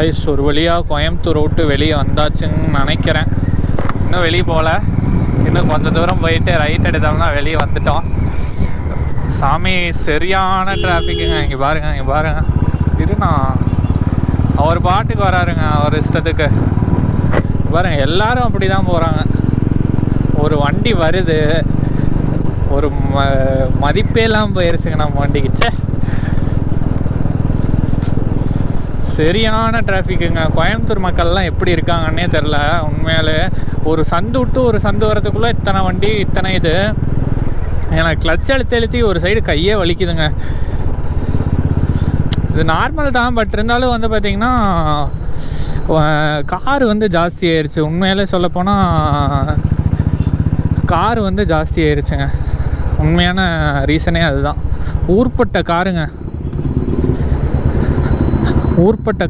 Ice ஒரு வழியாக கோயம்புத்தூர் விட்டு வெளியே வந்தாச்சுன்னு நினைக்கிறேன். இன்னும் வெளியே போகல, இன்னும் கொஞ்சம் தூரம் போயிட்டு ரைட் எடுத்தோம்னா வெளியே வந்துட்டோம். சாமி சரியான டிராஃபிக்குங்க. இங்கே பாருங்க இருண்ணா, அவர் பாட்டுக்கு வராருங்க அவர் இஷ்டத்துக்கு. பாருங்க எல்லாரும் அப்படி தான் போகிறாங்க. ஒரு வண்டி வருது, ஒரு மதிப்பே இல்லாமல் போயிருச்சுங்க நம்ம வண்டிக்கு. சரியான டிராஃபிக்குங்க. கோயம்புத்தூர் மக்கள்லாம் எப்படி இருக்காங்கன்னே தெரில உண்மையாலே. ஒரு சந்து விட்டு ஒரு சந்து வரதுக்குள்ளே இத்தனை வண்டி இத்தனை இது. எனக்கு கிளச் அழுத்தி ஒரு சைடு கையே வலிக்குதுங்க. இது நார்மல் தான், பட் இருந்தாலும் வந்து பார்த்திங்கன்னா கார் வந்து ஜாஸ்தி ஆயிடுச்சு. உண்மையிலே சொல்லப்போனால் கார் வந்து ஜாஸ்தி ஆயிடுச்சுங்க. உண்மையான ரீசனே அதுதான். ஊர்பட்ட காருங்க, ஊர்பட்ட